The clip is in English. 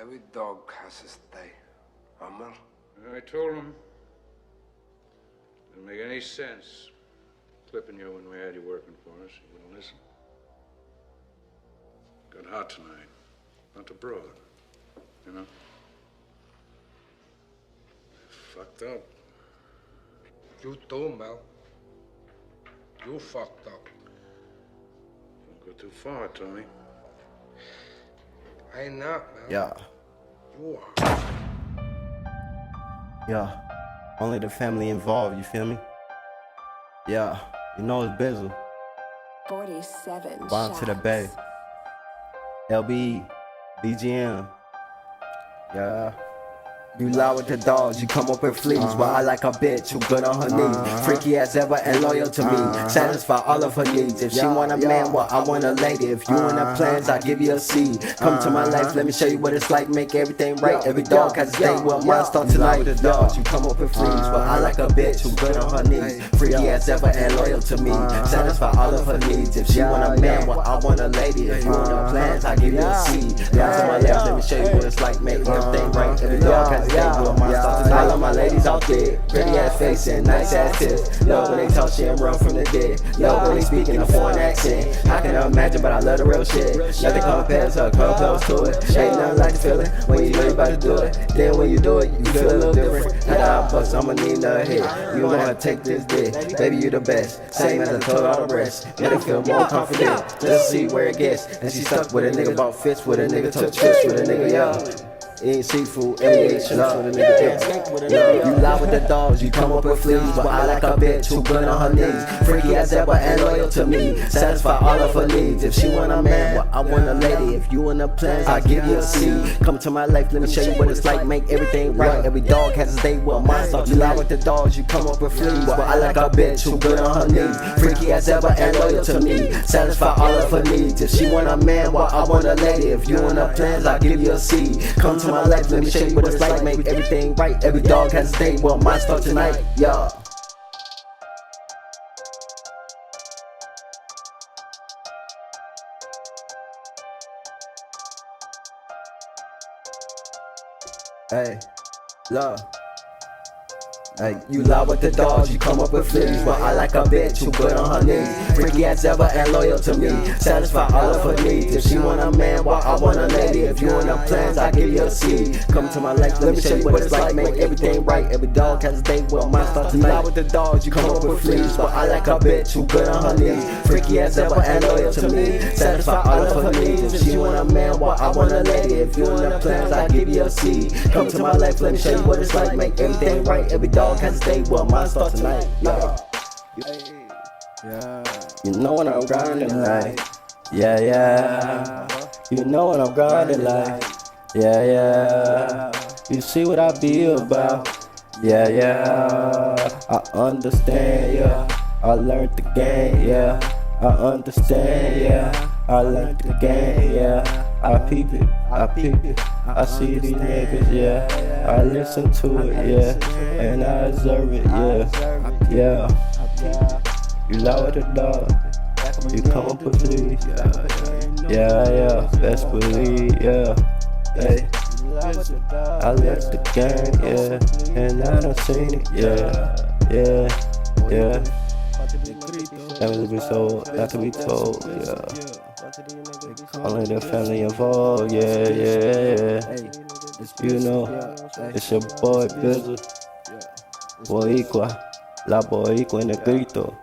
Every dog has his day. Amr? I told him it didn't make any sense clipping you when we had you working for us. You wouldn't listen. Got hot tonight. Not the broad, you know? Fucked up. You too, Mel. You fucked up. Don't go too far, Tony. I ain't not, Mel. Yeah. You are. Yeah. Only the family involved, you feel me? Yeah. You know it's Bizzle. 47 Bomb shots. to the Bay. LB, BGM. Yeah. You lie with the dogs, you come up with fleas. But I like a bitch who good on her knees. Freaky as ever and loyal to me. Satisfy all of her needs. If she want a man, well, I want a lady. If you in the plans, I give you a C. Come to my life, let me show you what it's like. Make everything right. Every dog has a day. Well, mine start tonight. With the dogs, you come up with fleas. But I like a bitch who good on her knees. Freaky as ever and loyal to me. Satisfy all of her needs. If she want a man, well, I want a lady. If you in the plans, I give you a C. Come to my life, let me show you what it's like. Make everything right. Every dog has a day. Well, mine start tonight. All of my ladies out there, pretty ass face and nice ass tits. Love when they talk shit and run from the dead. Love when they speak in a foreign accent. I can imagine, but I love the real shit. Nothing compares to come close to it. Ain't nothing like the feeling when you know you about to do it. Then when you do it, you feel a little different. After I bust, I'ma need another hit. You gonna take this dick, baby, you the best. Same as I told all the rest. Let it feel more confident. Let's see where it gets. And she stuck with a nigga, bought fits with a nigga, took trips with a nigga, yo. Eat seafood, ate love with a nigga. You lie with the dogs, you come up with fleas. But I like a bitch who good on her knees. Freaky as ever and loyal to me. Satisfy all of her needs. If she want a man, well, I want a lady. If you in the plans, I give you a C. Come to my life, let me show you what it's like. Make everything right. Every dog has a day, well, mine start. You lie with the dogs, you come up with fleas. But I like a bitch who good on her knees. Freaky as ever and loyal to me. Satisfy all of her needs. If she want a man, well, I want a lady. If you in the plans, I give you a C. Come to my life, let me show you what it's like. Make everything right. Every dog has a day. Well, mine start tonight. Yeah. Hey, love. Hey, you lie with the dogs, you come up with fleas. But I like a bitch who good on her knees. Freaky as ever and loyal to me. Satisfy all of her needs. If she want a man, well, I want a lady. If you in the plans, I give you a C. Come to my life, let me show you what it's like. Make everything right. Every dog has a day, well, mine start tonight. You lie with the dogs, you come up with fleas. But I like a bitch who good on her knees. Freaky as ever and loyal to me. Satisfy all of her needs. If she want a man, well, I want a lady. If you in the plans, I give you a C. Come to my life, let me show you what it's like. Make everything right. Every dog has a day, well, mine start tonight. Yeah. You know what I'm grinding like. Yeah. You know what I'm grinding like. Yeah. You see what I be about. Yeah. I understand, yeah. I learned the game, yeah. I understand, yeah. I learned the game, yeah. I peep it, I see these niggas, yeah. I listen to it, yeah. And I observe it, yeah. You lie with the dog, you come up with these, yeah. Best believe, yeah. Hey, I left the game, yeah. And I done seen it, yeah. That would be told, that could be told, yeah. Only the family involved, yeah. You know, it's your boy Bizzle. Boricua, la boricua en el grito.